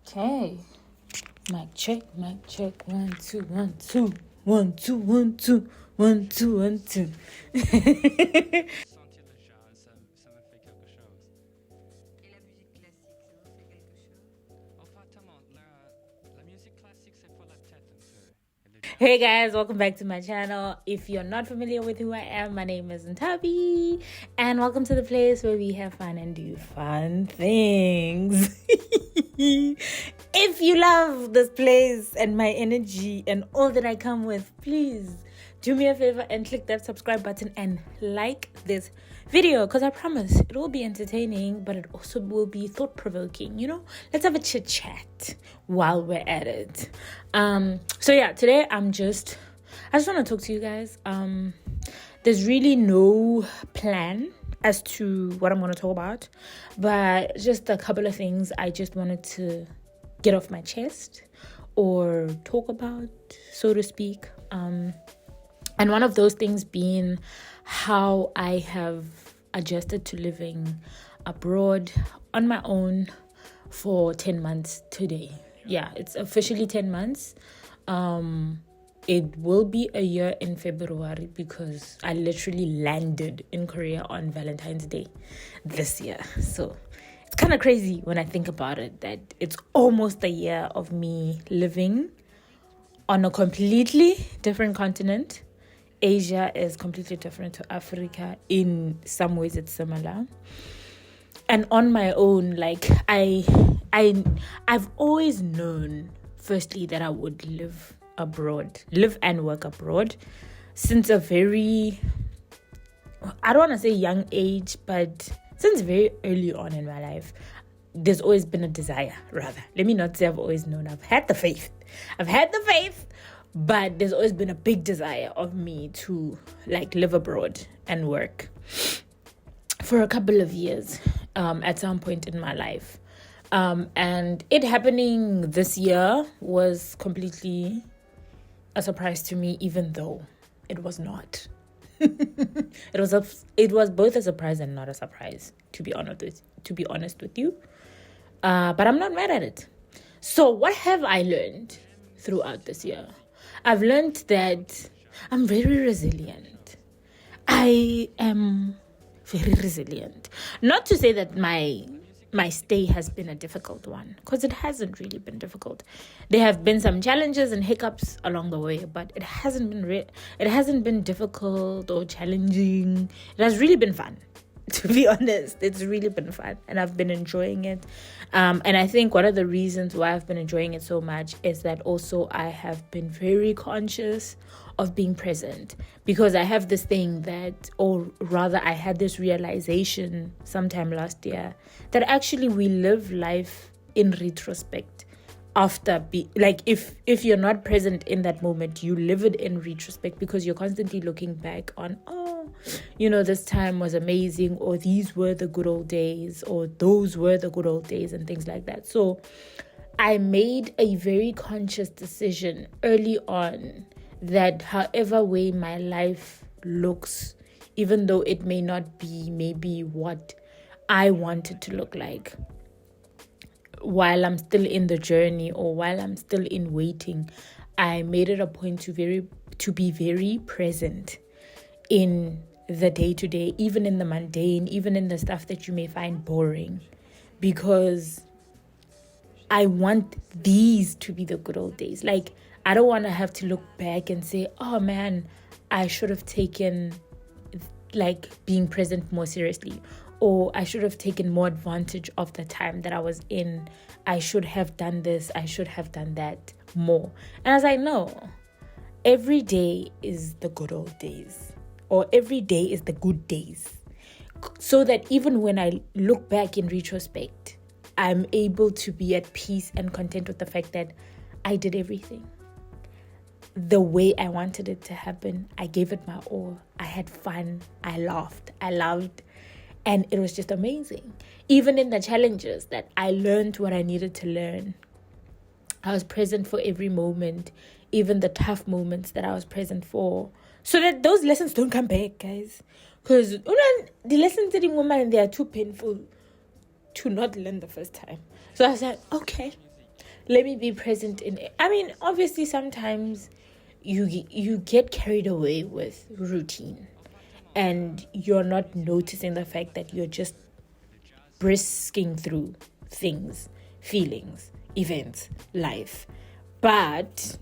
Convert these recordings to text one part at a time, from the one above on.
Okay. Mic check, 1, 2, 1, 2. 1, 2, 1, 2. 1, 2, 1, 2. Ça me fait quelque chose. Et la musique classique, ça vous fait quelque chose? Exactement. La musique classique, c'est pour la tête un peu. Hey guys, welcome back to my channel. If you're not familiar with who I am, my name is Nthabi, and welcome to the place where we have fun and do fun things. If you love this place and my energy and all that I come with, please do me a favor and click that subscribe button and like this video, because I promise it will be entertaining, but it also will be thought-provoking. Let's have a chit chat while we're at it. So yeah, today I just want to talk to you guys. There's really no plan as to what I'm going to talk about, but just a couple of things I just wanted to get off my chest or talk about, so to speak. And one of those things being how I have adjusted to living abroad on my own for 10 months today. Yeah, it's officially 10 months. It will be a year in February because I literally landed in Korea on Valentine's Day this year. So it's kind of crazy when I think about it, that it's almost a year of me living on a completely different continent. Asia is completely different to Africa. In some ways it's similar. And on my own, like I've always known, firstly, that I would live and work abroad since a very, I don't want to say young age, but since very early on in my life. There's always been a desire, rather. Let me not say I've always known. I've had the faith, but there's always been a big desire of me to live abroad and work for a couple of years at some point in my life. And it happening this year was completely a surprise to me, even though it was not. It was both a surprise and not a surprise, to be honest with you. But I'm not mad at it. So what have I learned throughout this year? I've learned that I'm very resilient. I am very resilient. Not to say that my stay has been a difficult one, because it hasn't really been difficult. There have been some challenges and hiccups along the way, but it hasn't been difficult or challenging. It has really been fun. To be honest, it's really been fun and I've been enjoying it. And I think one of the reasons why I've been enjoying it so much is that also I have been very conscious of being present, because I have this thing that, or rather I had this realization sometime last year, that actually we live life in retrospect. If you're not present in that moment, you live it in retrospect, because you're constantly looking back on, this time was amazing, or these were the good old days, or those were the good old days, and things like that. So I made a very conscious decision early on that however way my life looks, even though it may not be maybe what I want it to look like, while I'm still in the journey or while I'm still in waiting, I made it a point to be very present in the day-to-day, even in the mundane, even in the stuff that you may find boring, because I want these to be the good old days. I don't want to have to look back and say, oh man, I should have taken being present more seriously, or I should have taken more advantage of the time that I was in. I should have done this, I should have done that more. And as I know, every day is the good old days, or every day is the good days, so that even when I look back in retrospect, I'm able to be at peace and content with the fact that I did everything the way I wanted it to happen. I gave it my all. I had fun. I laughed. I loved. And it was just amazing. Even in the challenges that I learned what I needed to learn, I was present for every moment, even the tough moments that I was present for, so that those lessons don't come back, guys. Because the lessons in woman, they are too painful to not learn the first time. So I was like, okay, let me be present in it. I mean, obviously sometimes you get carried away with routine and you're not noticing the fact that you're just brisking through things, feelings, events, life. But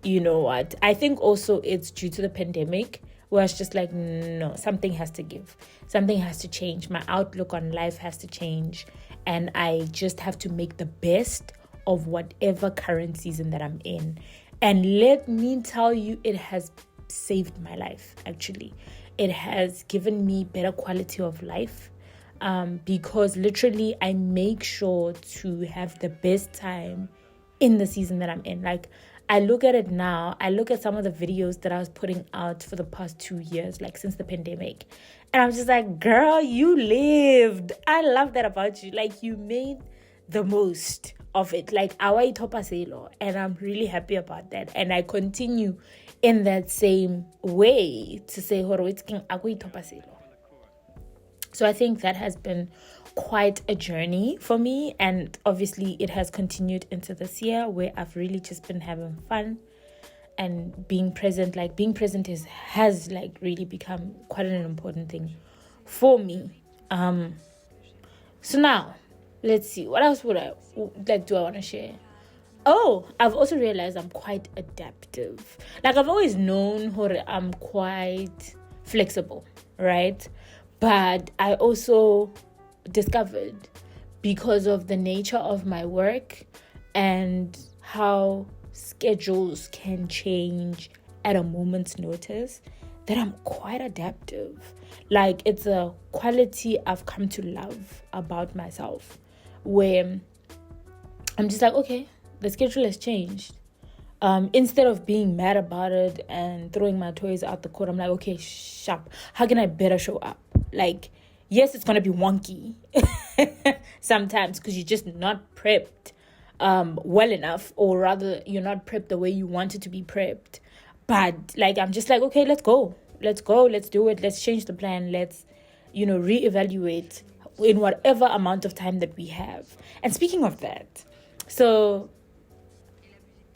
you know what? I think also it's due to the pandemic where it's just like, no, something has to give. Something has to change. My outlook on life has to change. And I just have to make the best of whatever current season that I'm in. And let me tell you, it has saved my life, actually. It has given me better quality of life. Because literally I make sure to have the best time in the season that I'm in. Like, I look at it now, I look at some of the videos that I was putting out for the past 2 years, like since the pandemic. And I'm just like, girl, you lived. I love that about you. Like, you made the most of it. Like, awai topaselo. And I'm really happy about that. And I continue in that same way to say, Horoitsking awai topaselo. So I think that has been quite a journey for me, and obviously it has continued into this year where I've really just been having fun and being present. Like, being present has like really become quite an important thing for me. So now let's see, what else do I want to share? Oh, I've also realized I'm quite adaptive. Like, I've always known I'm quite flexible, right? But I also discovered, because of the nature of my work and how schedules can change at a moment's notice, that I'm quite adaptive. Like, it's a quality I've come to love about myself, where I'm just like, okay, the schedule has changed. Instead of being mad about it and throwing my toys out the court, I'm like, okay, sharp. How can I better show up? Like, yes, it's going to be wonky sometimes because you're just not prepped well enough, or rather, you're not prepped the way you wanted to be prepped. But, like, I'm just like, okay, let's go. Let's do it. Let's change the plan. Let's, reevaluate in whatever amount of time that we have. And speaking of that, so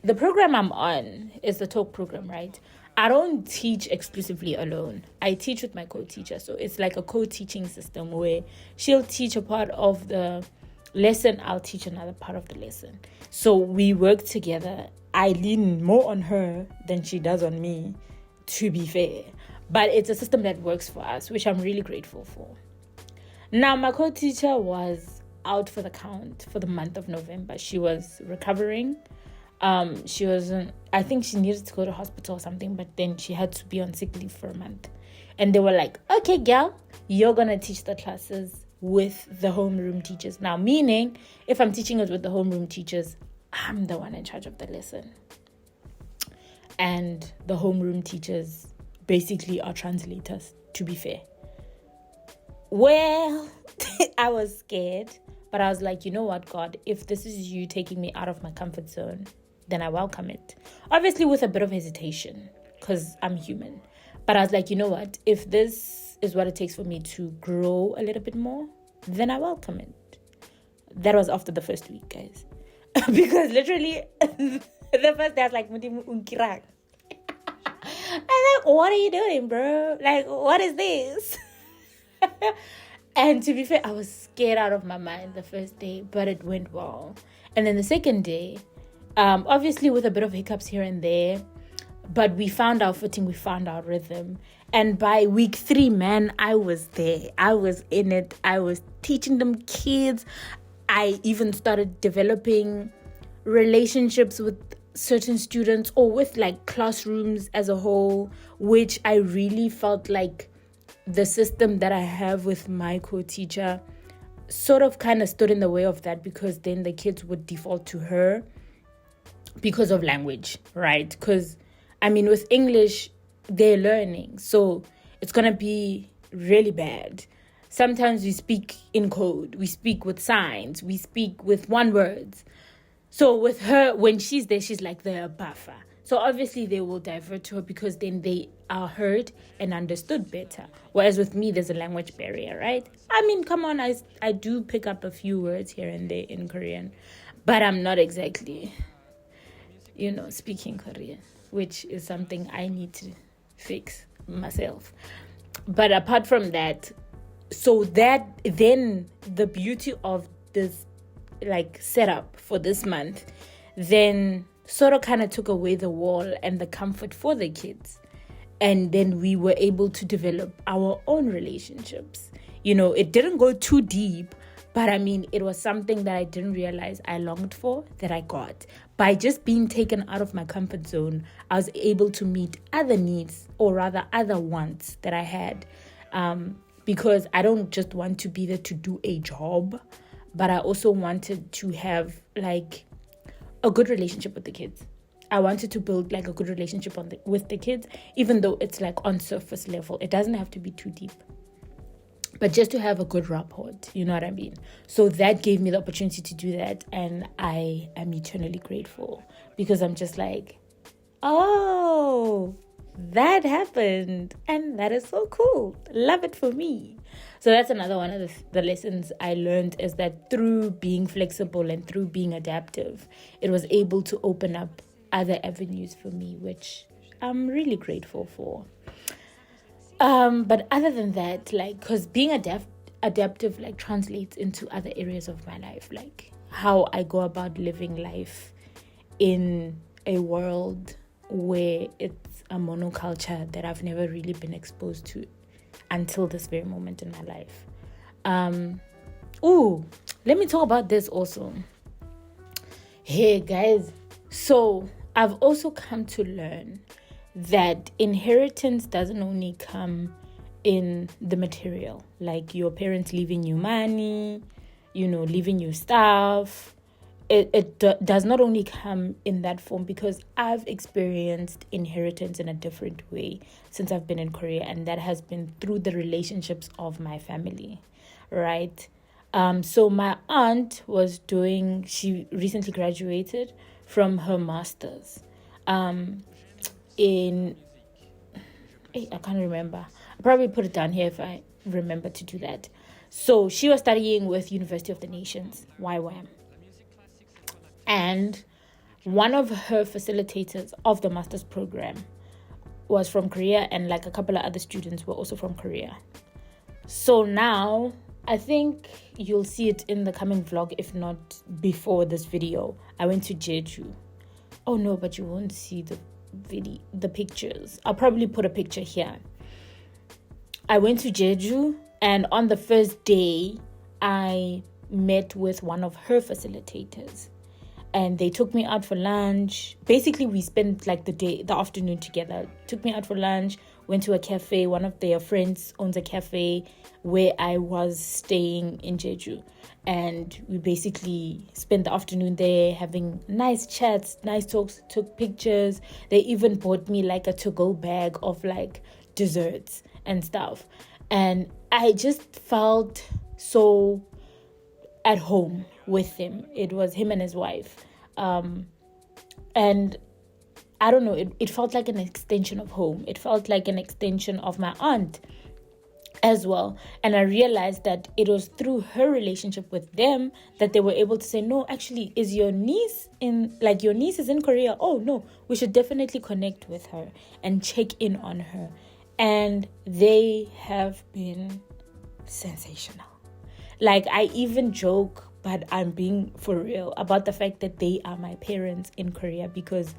the program I'm on is the talk program, right? I don't teach exclusively alone. I teach with my co-teacher. So it's like a co-teaching system where she'll teach a part of the lesson, I'll teach another part of the lesson. So we work together. I lean more on her than she does on me, to be fair. But it's a system that works for us, which I'm really grateful for. Now, my co-teacher was out for the count for the month of November. She was recovering. She wasn't, I think she needed to go to hospital or something, but then she had to be on sick leave for a month. And they were like, okay, girl, you're going to teach the classes with the homeroom teachers. Now, meaning, if I'm teaching it with the homeroom teachers, I'm the one in charge of the lesson. And the homeroom teachers basically are translators, to be fair. Well, I was scared, but I was like, you know what, God, if this is you taking me out of my comfort zone, then I welcome it. Obviously with a bit of hesitation, because I'm human. But I was like, you know what? If this is what it takes for me to grow a little bit more, then I welcome it. That was after the first week, guys. Because literally, the first day I was like, I'm like, what are you doing, bro? Like, what is this? And to be fair, I was scared out of my mind the first day, but it went well. And then the second day, obviously with a bit of hiccups here and there, but we found our footing, we found our rhythm. And by week 3, man, I was there. I was in it. I was teaching them kids. I even started developing relationships with certain students, or with like classrooms as a whole, which I really felt like the system that I have with my co-teacher sort of kind of stood in the way of that, because then the kids would default to her because of language, right? Because, I mean, with English, they're learning, so it's going to be really bad. Sometimes we speak in code, we speak with signs, we speak with one words. So with her, when she's there, she's like the buffer. So obviously they will divert to her because then they are heard and understood better. Whereas with me, there's a language barrier, right? I mean, come on, I do pick up a few words here and there in Korean, but I'm not exactly, speaking Korean, which is something I need to fix myself. But apart from that, so that then the beauty of this like setup for this month then sort of kind of took away the wall and the comfort for the kids. And then we were able to develop our own relationships. It didn't go too deep, but I mean, it was something that I didn't realize I longed for that I got. By just being taken out of my comfort zone, I was able to meet other needs, or rather other wants that I had. Because I don't just want to be there to do a job, but I also wanted to have like a good relationship with the kids. I wanted to build like a good relationship with the kids, even though it's like on surface level. It doesn't have to be too deep, but just to have a good rapport, you know what I mean? So that gave me the opportunity to do that, and I am eternally grateful because I'm just like, oh, that happened, and that is so cool. Love it for me. So that's another one of the lessons I learned, is that through being flexible and through being adaptive, it was able to open up other avenues for me, which I'm really grateful for. But other than that, like, because being adaptive like translates into other areas of my life, like how I go about living life in a world where it's a monoculture that I've never really been exposed to until this very moment in my life. Let me talk about this also. Hey guys, so I've also come to learn that inheritance doesn't only come in the material, like your parents leaving you money, leaving you stuff. It does not only come in that form, because I've experienced inheritance in a different way since I've been in Korea, and that has been through the relationships of my family, right? So my aunt she recently graduated from her master's I can't remember. I'll probably put it down here if I remember to do that. So she was studying with University of the Nations, YWAM. And one of her facilitators of the master's program was from Korea, and like a couple of other students were also from Korea. So now, I think you'll see it in the coming vlog, if not before this video. I went to Jeju. Oh no, but you won't see the pictures. I'll probably put a picture here. I went to Jeju, and on the first day, I met with one of her facilitators. And they took me out for lunch. Basically, we spent like the afternoon together. Took me out for lunch, went to a cafe. One of their friends owns a cafe where I was staying in Jeju. And we basically spent the afternoon there having nice chats, nice talks, took pictures. They even bought me like a to-go bag of like desserts and stuff. And I just felt so at home with him. It was him and his wife. And I don't know, it felt like an extension of home. It felt like an extension of my aunt as well. And I realized that it was through her relationship with them that they were able to say, no, actually, is your niece your niece is in Korea? Oh no, we should definitely connect with her and check in on her. And they have been sensational. Like, I even joke, but I'm being for real about the fact that they are my parents in Korea, because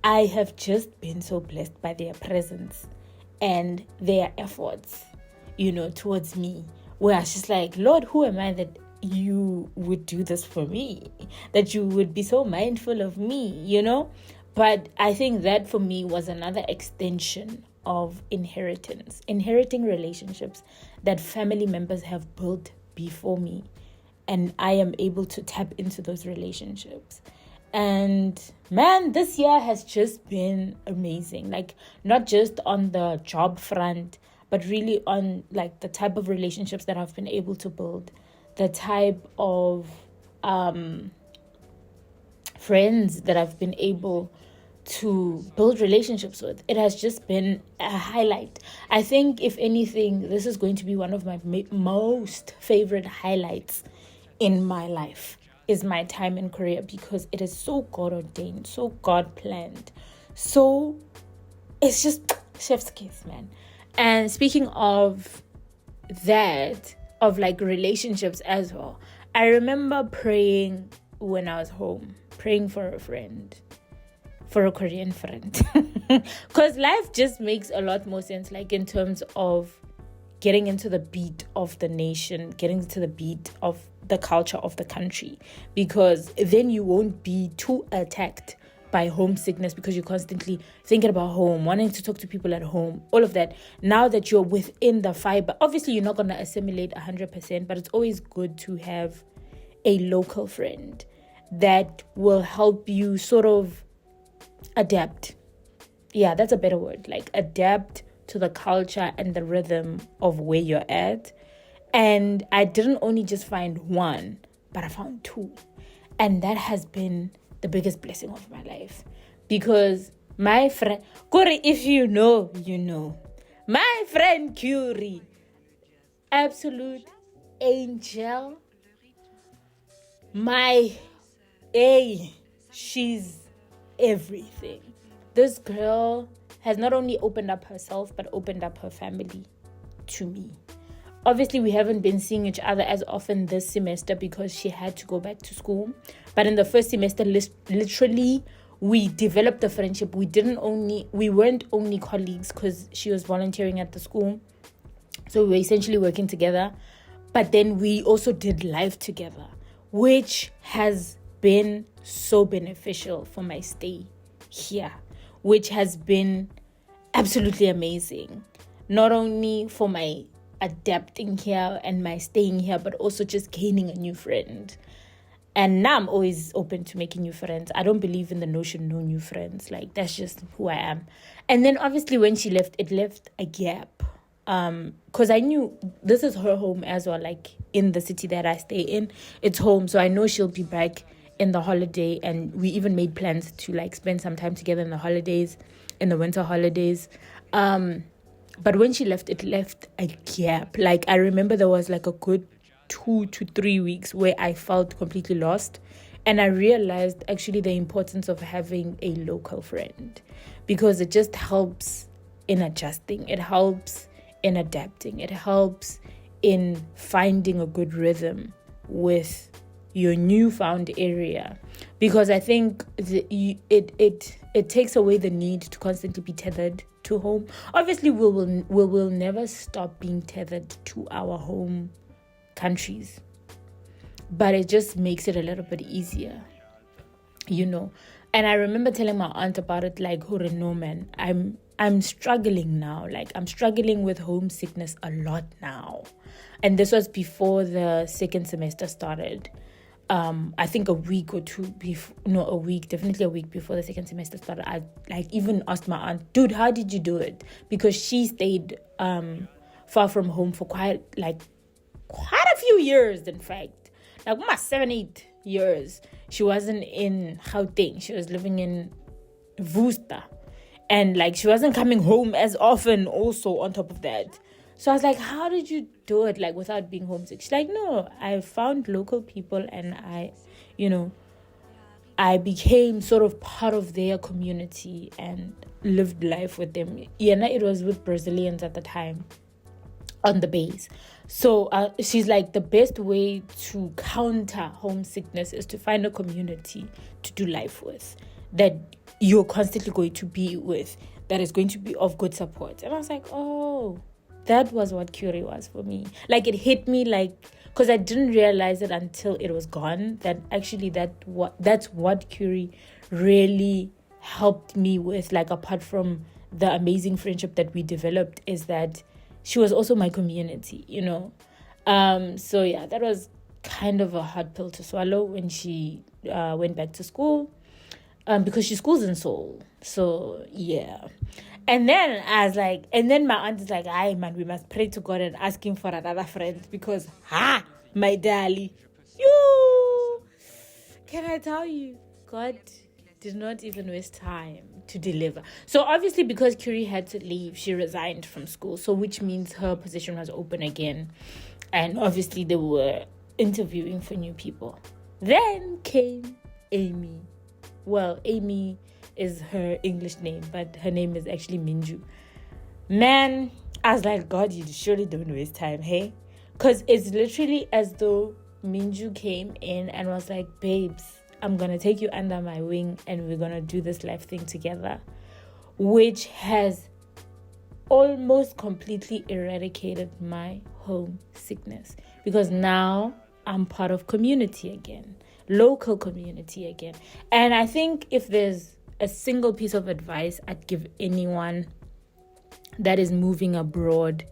I have just been so blessed by their presence and their efforts, towards me, where I was just like, Lord, who am I that you would do this for me? That you would be so mindful of me, But I think that for me was another extension of inheriting relationships that family members have built before me, and I am able to tap into those relationships. And man, this year has just been amazing, like not just on the job front, but really on like the type of relationships that I've been able to build, the type of friends that I've been able to build relationships with. It has just been a highlight. I think, if anything, this is going to be one of my most favorite highlights in my life, is my time in Korea, because it is so God ordained, so God planned. So it's just chef's kiss, man. And speaking of that, of like relationships as well, I remember praying when I was home, praying for a friend, for a Korean friend, because life just makes a lot more sense, like in terms of getting into the beat of the nation, getting into the beat of the culture of the country, because then you won't be too attacked by homesickness, because you're constantly thinking about home, wanting to talk to people at home, all of that. Now that you're within the fiber, obviously you're not going to assimilate 100%, but it's always good to have a local friend that will help you sort of adapt. Yeah, that's a better word. Like, adapt to the culture and the rhythm of where you're at. And I didn't only just find one, but I found two. And that has been the biggest blessing of my life. Because my friend, Kuri, if you know, you know. My friend Curie, absolute angel. She's everything. This girl has not only opened up herself, but opened up her family to me. Obviously, we haven't been seeing each other as often this semester because she had to go back to school. But in the first semester, literally, we developed a friendship. We weren't only colleagues because she was volunteering at the school. So we were essentially working together. But then we also did life together, which has been so beneficial for my stay here, which has been absolutely amazing. Not only for my adapting here and my staying here, but also just gaining a new friend. And now I'm always open to making new friends. I don't believe in the notion no new friends. Like, that's just who I am. And then obviously when she left, it left a gap. Because I knew this is her home as well. Like, in the city that I stay in, it's home. So I know she'll be back in the holiday. And we even made plans to like spend some time together in the holidays, in the winter holidays. But when she left, it left a gap. Like, I remember there was like a good 2 to 3 weeks where I felt completely lost. And I realized actually the importance of having a local friend, because it just helps in adjusting. It helps in adapting. It helps in finding a good rhythm with your newfound area. Because I think it takes away the need to constantly be tethered to home. Obviously, we will never stop being tethered to our home countries, but it just makes it a little bit easier, you know. And I remember telling my aunt about it, like, no man, I'm struggling now. Like, I'm struggling with homesickness a lot now. And this was before the second semester started. I think a week or two definitely a week before the second semester started. I like even asked my aunt, dude, how did you do it? Because she stayed far from home for quite a few years, in fact. Like, 7-8 years. She wasn't in Gauteng. She was living in Worcester. And like, she wasn't coming home as often also on top of that. So I was like, how did you do it, like, without being homesick? She's like, no, I found local people and I became sort of part of their community and lived life with them. Yeah, it was with Brazilians at the time on the base. So she's like, the best way to counter homesickness is to find a community to do life with, that you're constantly going to be with, that is going to be of good support. And I was like, oh, that was what Curie was for me. Like, it hit me, like, because I didn't realize it until it was gone, that actually that's what Curie really helped me with, like, apart from the amazing friendship that we developed, is that she was also my community, you know. So yeah, that was kind of a hard pill to swallow when she went back to school, because she schools in Seoul. So yeah. And then my aunt is like, "Aye, man, we must pray to God and ask him for another friend, because my darling, you, can I tell you, God did not even waste time to deliver. So obviously, because Curie had to leave, she resigned from school. So which means her position was open again. And obviously they were interviewing for new people. Then came Amy. Well, Amy is her English name, but her name is actually Minju. Man, I was like, God, you surely don't waste time, hey? Because it's literally as though Minju came in and was like, babes, I'm going to take you under my wing and we're going to do this life thing together. Which has almost completely eradicated my homesickness. Because now I'm part of community again. Local community again. And I think if there's a single piece of advice I'd give anyone that is moving abroad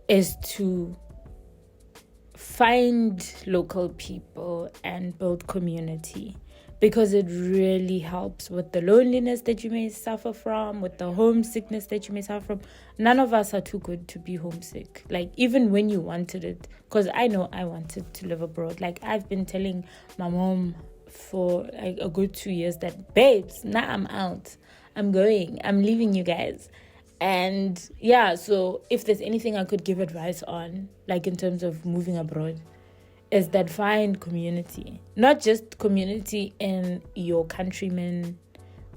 is to find local people and build community, because it really helps with the loneliness that you may suffer from, with the homesickness that you may suffer from. None of us are too good to be homesick. Like, even when you wanted it, because I know I wanted to live abroad. Like, I've been telling my mom for like a good 2 years that, babes, now I'm out. I'm going. I'm leaving you guys. And yeah, so if there's anything I could give advice on, like in terms of moving abroad, is that find community. Not just community in your countrymen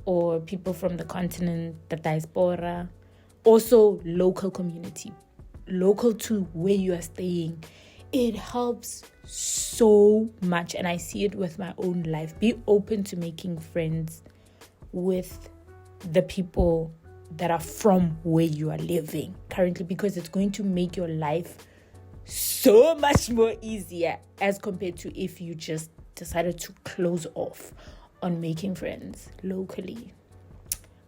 or people from the continent, the diaspora. Also local community. Local to where you are staying. It helps so much. And I see it with my own life. Be open to making friends with the people that are from where you are living currently, because it's going to make your life so much more easier as compared to if you just decided to close off on making friends locally.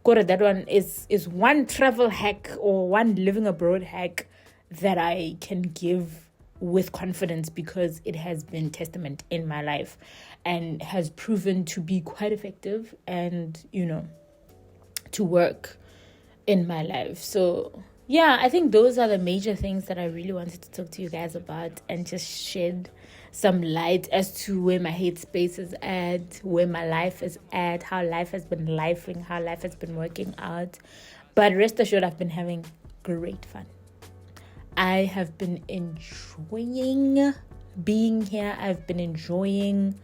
Kora, that one is one travel hack or one living abroad hack that I can give with confidence, because it has been testament in my life and has proven to be quite effective and, you know, to work in my life. So yeah, I think those are the major things that I really wanted to talk to you guys about and just shed some light as to where my headspace is at, where my life is at, how life has been lifing, how life has been working out. But rest assured, I've been having great fun. I have been enjoying being here. I've been enjoying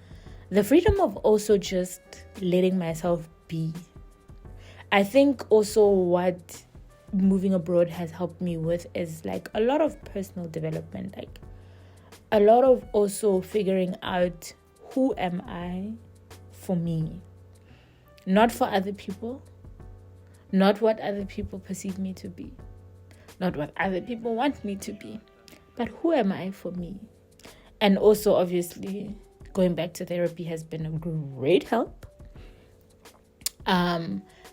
the freedom of also just letting myself be. I think also what moving abroad has helped me with is like a lot of personal development, like a lot of also figuring out who am I for me, not for other people, not what other people perceive me to be, not what other people want me to be, but who am I for me. And also obviously going back to therapy has been a great help.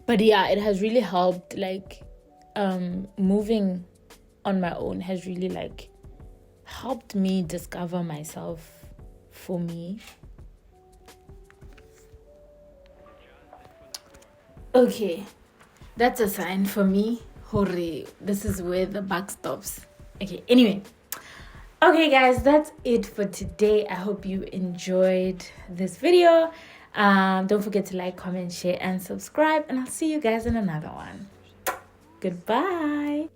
But yeah, it has really helped, like moving on my own has really like helped me discover myself for me. Okay, that's a sign for me. Hooray, this is where the buck stops. Okay, anyway. Okay guys, that's it for today. I hope you enjoyed this video. Don't forget to like, comment, share, and subscribe. And I'll see you guys in another one. Goodbye.